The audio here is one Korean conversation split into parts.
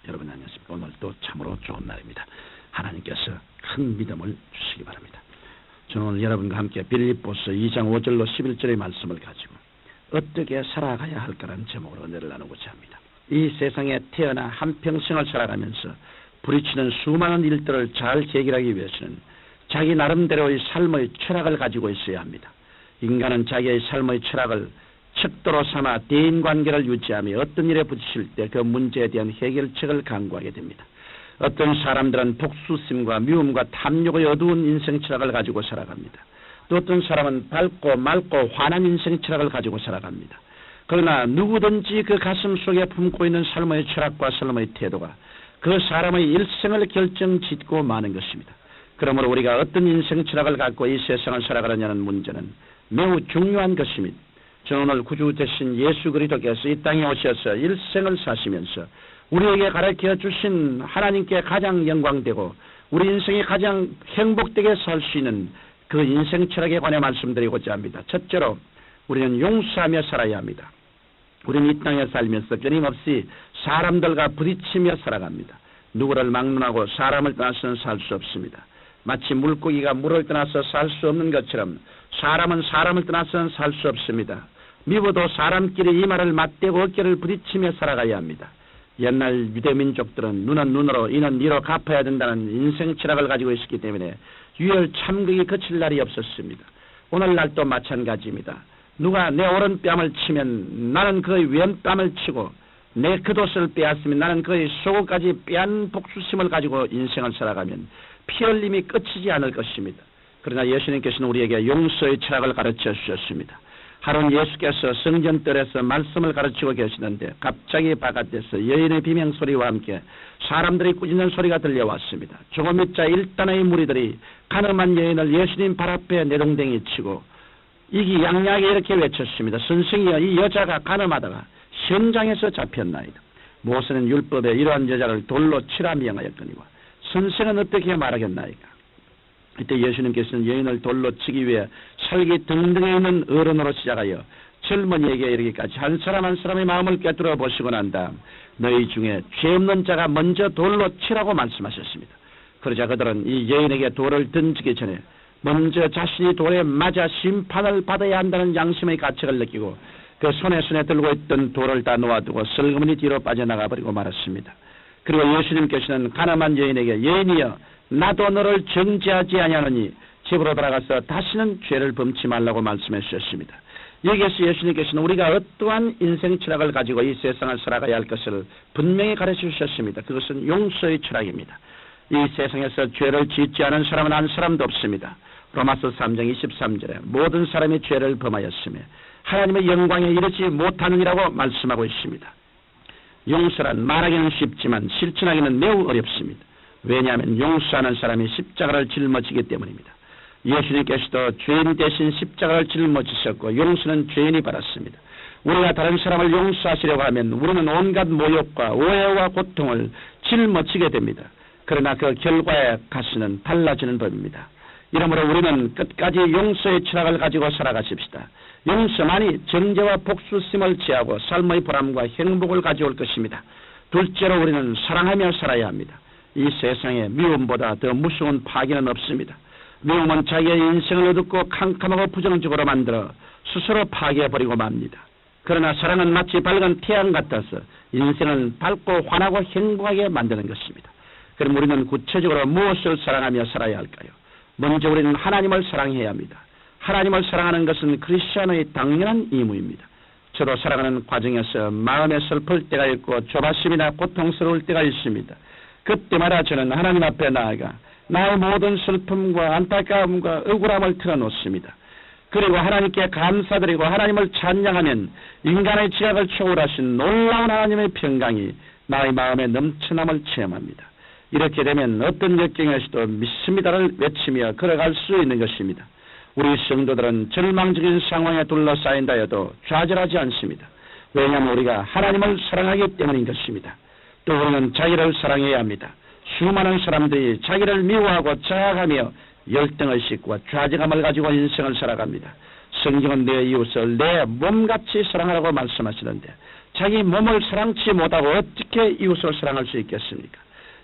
여러분 안녕하십니까? 오늘도 참으로 좋은 날입니다. 하나님께서 큰 믿음을 주시기 바랍니다. 저는 오늘 여러분과 함께 빌립보서 2장 5절로 11절의 말씀을 가지고 어떻게 살아가야 할까라는 제목으로 은혜를 나누고자 합니다. 이 세상에 태어나 한평생을 살아가면서 부딪히는 수많은 일들을 잘 해결하기 위해서는 자기 나름대로의 삶의 철학을 가지고 있어야 합니다. 인간은 자기의 삶의 철학을 척도로 삼아 대인관계를 유지하며 어떤 일에 부딪힐 때 그 문제에 대한 해결책을 강구하게 됩니다. 어떤 사람들은 복수심과 미움과 탐욕의 어두운 인생 철학을 가지고 살아갑니다. 또 어떤 사람은 밝고 맑고 환한 인생 철학을 가지고 살아갑니다. 그러나 누구든지 그 가슴 속에 품고 있는 삶의 철학과 삶의 태도가 그 사람의 일생을 결정짓고 마는 것입니다. 그러므로 우리가 어떤 인생 철학을 갖고 이 세상을 살아가느냐는 문제는 매우 중요한 것입니다. 저는 오늘 구주 되신 예수 그리스도께서 이 땅에 오셔서 일생을 사시면서 우리에게 가르쳐 주신 하나님께 가장 영광되고 우리 인생이 가장 행복되게 살 수 있는 그 인생 철학에 관해 말씀드리고자 합니다. 첫째로 우리는 용서하며 살아야 합니다. 우리는 이 땅에 살면서 끊임없이 사람들과 부딪히며 살아갑니다. 누구를 막론하고 사람을 떠나서는 살 수 없습니다. 마치 물고기가 물을 떠나서 살 수 없는 것처럼 사람은 사람을 떠나서는 살 수 없습니다. 미워도 사람끼리 이마를 맞대고 어깨를 부딪히며 살아가야 합니다. 옛날 유대민족들은 눈은 눈으로 이는 이로 갚아야 된다는 인생 철학을 가지고 있었기 때문에 유혈 참극이 그칠 날이 없었습니다. 오늘날도 마찬가지입니다. 누가 내 오른뺨을 치면 나는 그의 왼뺨을 치고 내 겉옷을 빼앗으면 나는 그의 속옷까지 빼앗는 복수심을 가지고 인생을 살아가면 피 흘림이 끝이지 않을 것입니다. 그러나 예수님께서는 우리에게 용서의 철학을 가르쳐 주셨습니다. 하루는 예수께서 성전뜰에서 말씀을 가르치고 계시는데 갑자기 바깥에서 여인의 비명소리와 함께 사람들이 꾸짖는 소리가 들려왔습니다. 조금 있자 일단의 무리들이 가늠한 여인을 예수님 발 앞에 내동댕이 치고 이기양양하게 이렇게 외쳤습니다. 선생이여, 이 여자가 가늠하다가 현장에서 잡혔나이다. 모세는 율법에 이러한 여자를 돌로 치라 명하였거니와 선생은 어떻게 말하겠나이까. 이때 예수님께서는 여인을 돌로 치기 위해 살기 등등에 있는 어른으로 시작하여 젊은이에게 이르기까지 한 사람 한 사람의 마음을 꿰뚫어 보시고 난 다음 너희 중에 죄 없는 자가 먼저 돌로 치라고 말씀하셨습니다. 그러자 그들은 이 여인에게 돌을 던지기 전에 먼저 자신이 돌에 맞아 심판을 받아야 한다는 양심의 가책을 느끼고 그 손에 들고 있던 돌을 다 놓아두고 슬그머니 뒤로 빠져나가 버리고 말았습니다. 그리고 예수님께서는 가늠한 여인에게 여인이여, 나도 너를 정죄하지 아니하노니 집으로 돌아가서 다시는 죄를 범치 말라고 말씀해 주셨습니다. 여기에서 예수님께서는 우리가 어떠한 인생 철학을 가지고 이 세상을 살아가야 할 것을 분명히 가르쳐 주셨습니다. 그것은 용서의 철학입니다. 이 세상에서 죄를 짓지 않은 사람은 한 사람도 없습니다. 로마서 3장 23절에 모든 사람이 죄를 범하였으며 하나님의 영광에 이르지 못하느니라고 말씀하고 있습니다. 용서란 말하기는 쉽지만 실천하기는 매우 어렵습니다. 왜냐하면 용서하는 사람이 십자가를 짊어지기 때문입니다. 예수님께서도 죄인 대신 십자가를 짊어지셨고 용서는 죄인이 받았습니다. 우리가 다른 사람을 용서하시려고 하면 우리는 온갖 모욕과 오해와 고통을 짊어지게 됩니다. 그러나 그 결과의 가시는 달라지는 법입니다. 이러므로 우리는 끝까지 용서의 철학을 가지고 살아가십시다. 용서만이 정죄와 복수심을 제하고 삶의 보람과 행복을 가져올 것입니다. 둘째로 우리는 사랑하며 살아야 합니다. 이 세상에 미움보다 더 무서운 파괴는 없습니다. 미움은 자기의 인생을 어둡고 캄캄하고 부정적으로 만들어 스스로 파괴해버리고 맙니다. 그러나 사랑은 마치 밝은 태양 같아서 인생을 밝고 환하고 행복하게 만드는 것입니다. 그럼 우리는 구체적으로 무엇을 사랑하며 살아야 할까요? 먼저 우리는 하나님을 사랑해야 합니다. 하나님을 사랑하는 것은 크리스천의 당연한 의무입니다. 저도 살아가는 과정에서 마음에 슬플 때가 있고 조바심이나 고통스러울 때가 있습니다. 그때마다 저는 하나님 앞에 나아가 나의 모든 슬픔과 안타까움과 억울함을 털어놓습니다. 그리고 하나님께 감사드리고 하나님을 찬양하면 인간의 지각을 초월하신 놀라운 하나님의 평강이 나의 마음에 넘쳐남을 체험합니다. 이렇게 되면 어떤 역경에서도 믿습니다를 외치며 걸어갈 수 있는 것입니다. 우리 성도들은 절망적인 상황에 둘러싸인다 해도 좌절하지 않습니다. 왜냐하면 우리가 하나님을 사랑하기 때문인 것입니다. 또 우리는 자기를 사랑해야 합니다. 수많은 사람들이 자기를 미워하고 자학하며 열등의식과 좌절감을 가지고 인생을 살아갑니다. 성경은 내 이웃을 내 몸같이 사랑하라고 말씀하시는데 자기 몸을 사랑치 못하고 어떻게 이웃을 사랑할 수 있겠습니까?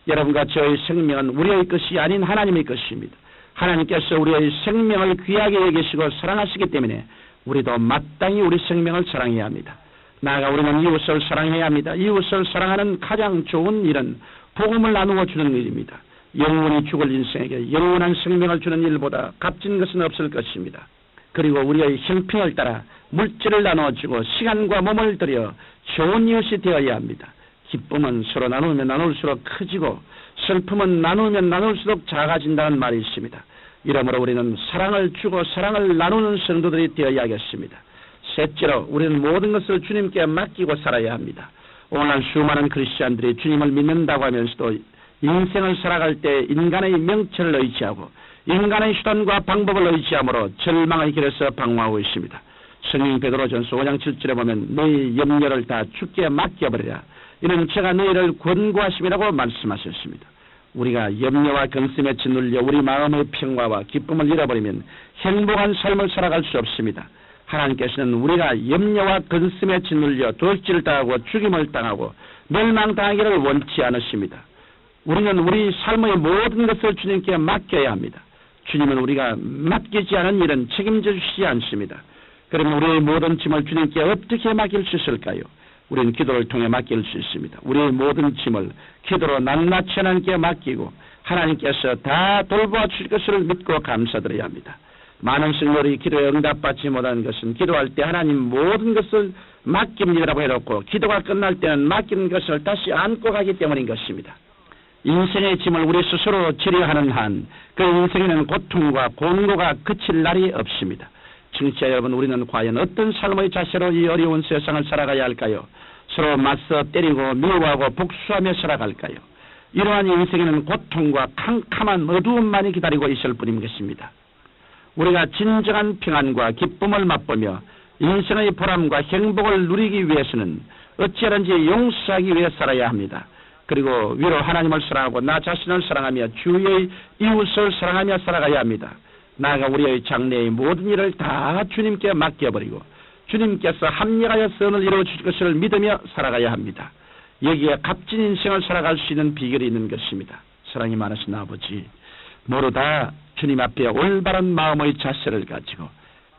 여러분과 저의 생명은 우리의 것이 아닌 하나님의 것입니다. 하나님께서 우리의 생명을 귀하게 여기시고 사랑하시기 때문에 우리도 마땅히 우리 생명을 사랑해야 합니다. 나아가 우리는 이웃을 사랑해야 합니다. 이웃을 사랑하는 가장 좋은 일은 복음을 나누어 주는 일입니다. 영원히 죽을 인생에게 영원한 생명을 주는 일보다 값진 것은 없을 것입니다. 그리고 우리의 형편을 따라 물질을 나눠주고 시간과 몸을 들여 좋은 이웃이 되어야 합니다. 기쁨은 서로 나누면 나눌수록 커지고 슬픔은 나누면 나눌수록 작아진다는 말이 있습니다. 이러므로 우리는 사랑을 주고 사랑을 나누는 성도들이 되어야겠습니다. 셋째로 우리는 모든 것을 주님께 맡기고 살아야 합니다. 오늘날 수많은 크리스찬들이 주님을 믿는다고 하면서도 인생을 살아갈 때 인간의 명철을 의지하고 인간의 수단과 방법을 의지함으로 절망의 길에서 방황하고 있습니다. 성령 베드로전서 5장 7절에 보면 너희 염려를 다 주께 맡겨버리라. 이는 제가 너희를 권고하심이라고 말씀하셨습니다. 우리가 염려와 근심에 짓눌려 우리 마음의 평화와 기쁨을 잃어버리면 행복한 삶을 살아갈 수 없습니다. 하나님께서는 우리가 염려와 근심에 짓눌려 돌질을 당하고 죽임을 당하고 멸망당하기를 원치 않으십니다. 우리는 우리 삶의 모든 것을 주님께 맡겨야 합니다. 주님은 우리가 맡기지 않은 일은 책임져 주시지 않습니다. 그러면 우리의 모든 짐을 주님께 어떻게 맡길 수 있을까요? 우리는 기도를 통해 맡길 수 있습니다. 우리의 모든 짐을 기도로 낱낱이 하나님께 맡기고 하나님께서 다 돌보아 주실 것을 믿고 감사드려야 합니다. 많은 성도들이 기도에 응답받지 못하는 것은 기도할 때 하나님 모든 것을 맡깁니다라고 해놓고 기도가 끝날 때는 맡긴 것을 다시 안고 가기 때문인 것입니다. 인생의 짐을 우리 스스로 지려 하는 한 그 인생에는 고통과 공고가 그칠 날이 없습니다. 청취자 여러분, 우리는 과연 어떤 삶의 자세로 이 어려운 세상을 살아가야 할까요? 서로 맞서 때리고 미워하고 복수하며 살아갈까요? 이러한 인생에는 고통과 캄캄한 어두움만이 기다리고 있을 뿐인 것입니다. 우리가 진정한 평안과 기쁨을 맛보며 인생의 보람과 행복을 누리기 위해서는 어찌하든지 용서하기 위해 살아야 합니다. 그리고 위로 하나님을 사랑하고 나 자신을 사랑하며 주위의 이웃을 사랑하며 살아가야 합니다. 나아가 우리의 장래의 모든 일을 다 주님께 맡겨버리고 주님께서 합력하여 선을 이루어 주실 것을 믿으며 살아가야 합니다. 여기에 값진 인생을 살아갈 수 있는 비결이 있는 것입니다. 사랑이 많으신 아버지, 모두 다 주님 앞에 올바른 마음의 자세를 가지고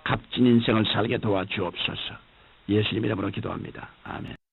값진 인생을 살게 도와주옵소서. 예수님 이름으로 기도합니다. 아멘.